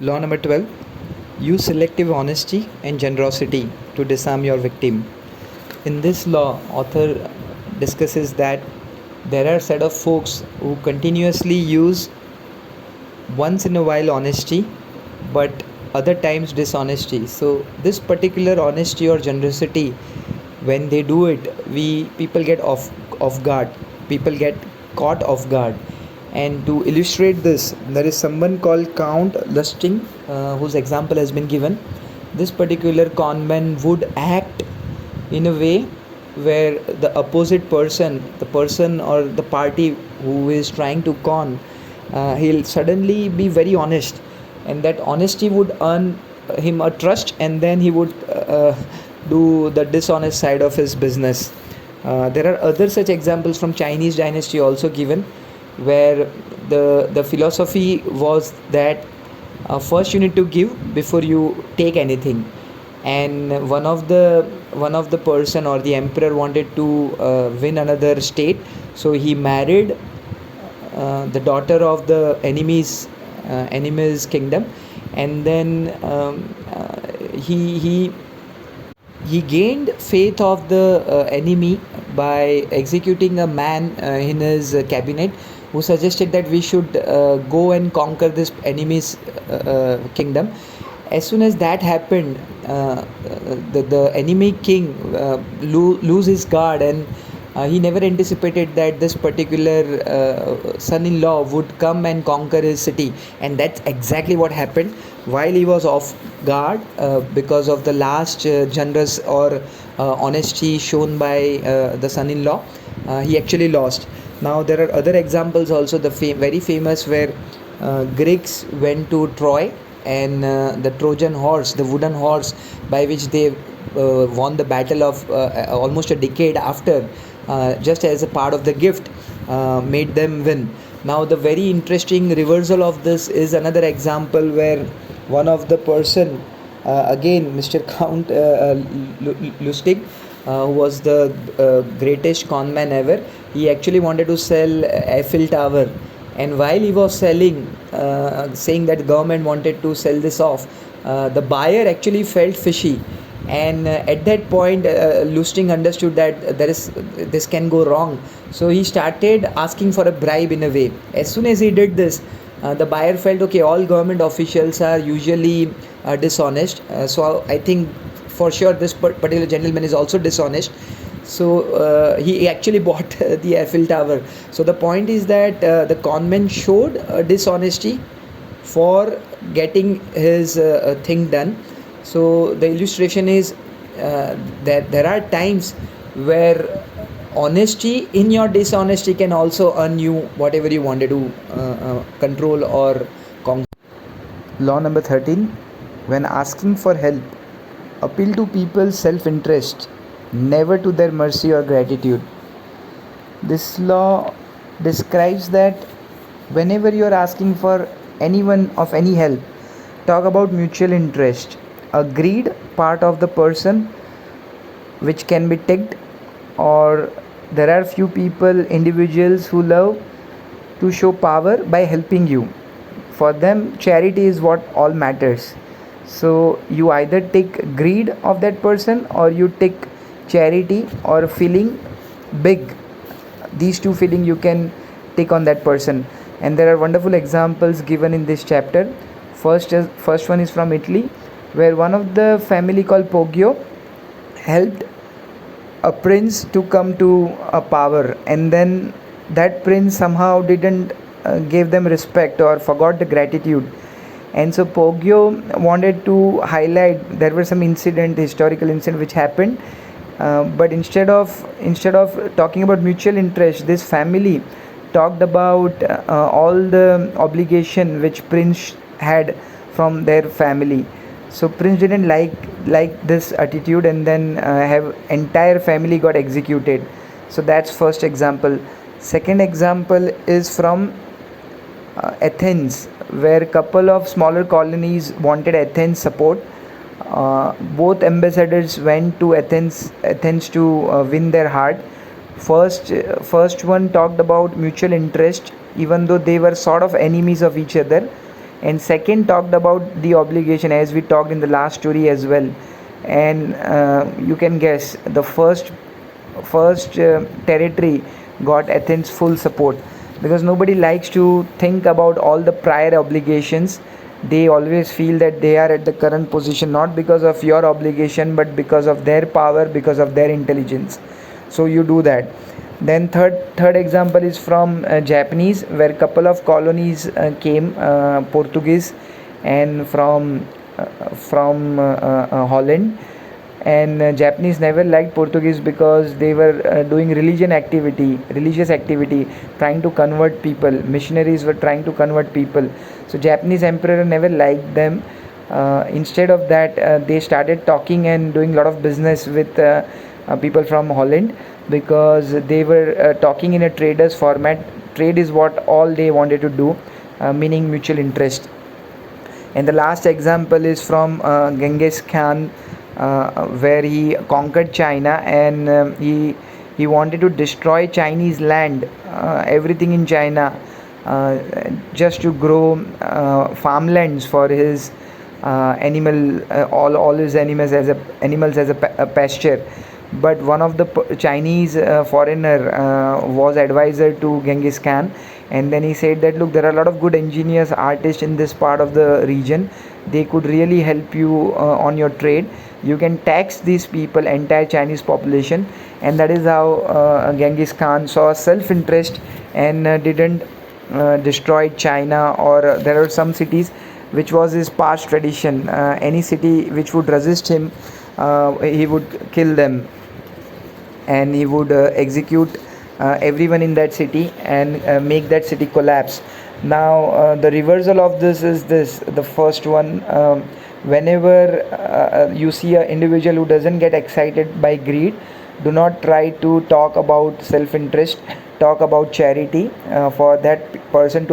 Law number 12. Use selective honesty and generosity to disarm your victim. In this law, author discusses that there are a set of folks who continuously use once in a while honesty but other times dishonesty. So this particular honesty or generosity, when they do it, we people get off guard, people get caught off guard. And to illustrate this, there is someone called Count Lusting, whose example has been given. This particular conman would act in a way where the opposite person, the person or the party who is trying to con, he'll suddenly be very honest, and that honesty would earn him a trust, and then he would do the dishonest side of his business. There are other such examples from Chinese dynasty also given, where the philosophy was that first you need to give before you take anything. And one of the person or the emperor wanted to win another state, so he married the daughter of the enemy's kingdom. And then he gained faith of the enemy by executing a man in his cabinet, who suggested that we should go and conquer this enemy's kingdom. As soon as that happened, the enemy king lose his guard, and he never anticipated that this particular son-in-law would come and conquer his city. And that's exactly what happened. While he was off guard, because of the last generous or honesty shown by the son-in-law, he actually lost. Now there are other examples also, the very famous, where Greeks went to Troy, and the Trojan horse, the wooden horse by which they won the battle of almost a decade after, just as a part of the gift, made them win. Now the very interesting reversal of this is another example, where one of the person, again Mr. Count Lustig, who was the greatest conman ever, he actually wanted to sell Eiffel Tower. And while he was selling, saying that the government wanted to sell this off, the buyer actually felt fishy. And at that point, Lustig understood that this can go wrong. So he started asking for a bribe in a way. As soon as he did this, the buyer felt, okay, all government officials are usually dishonest, so I think for sure this particular gentleman is also dishonest. So he actually bought the Eiffel Tower. So the point is that the conman showed dishonesty for getting his thing done. So the illustration is that there are times where honesty in your dishonesty can also earn you whatever you wanted to control or conquer. Law number 13. When asking for help, appeal to people's self-interest, never to their mercy or gratitude. This law describes that whenever you are asking for anyone of any help, talk about mutual interest, a greed part of the person which can be ticked, or there are few people, individuals who love to show power by helping you. For them, charity is what all matters. So you either take greed of that person, or you take charity or feeling big. These two feeling you can take on that person. And there are wonderful examples given in this chapter. First one is from Italy, where one of the family called Poggio helped a prince to come to a power, and then that prince somehow didn't give them respect or forgot the gratitude. And so Poggio wanted to highlight, there were some historical incident which happened, but instead of talking about mutual interest, this family talked about all the obligation which prince had from their family. So prince didn't like this attitude, and then have entire family got executed. So that's first example. Second example is from Athens, where a couple of smaller colonies wanted Athens support. Both ambassadors went to Athens to win their heart. First one talked about mutual interest, even though they were sort of enemies of each other. And second talked about the obligation, as we talked in the last story as well. And you can guess, the first territory got Athens full support, because nobody likes to think about all the prior obligations. They always feel that they are at the current position not because of your obligation, but because of their power, because of their intelligence. So you do that. Then third example is from Japanese, where couple of colonies came, Portuguese and from Holland. And Japanese never liked Portuguese because they were doing religious activity, trying to convert people. Missionaries were trying to convert people. So Japanese emperor never liked them. Instead of that, they started talking and doing a lot of business with people from Holland, because they were talking in a traders format. Trade is what all they wanted to do, meaning mutual interest. And the last example is from Genghis Khan, where he conquered China, and he wanted to destroy Chinese land, everything in China, just to grow farmlands for his animal, all his animals as a pasture. But one of the Chinese foreigner was advisor to Genghis Khan, and then he said that, look, there are a lot of good engineers, artists in this part of the region. They could really help you on your trade. You can tax these people, entire Chinese population. And that is how Genghis Khan saw self-interest and didn't destroy China. Or there are some cities which was his past tradition. Any city which would resist him, he would kill them, and he would execute everyone in that city and make that city collapse. Now the reversal of this is this: the first one, whenever you see an individual who doesn't get excited by greed, do not try to talk about self-interest, talk about charity, for that person to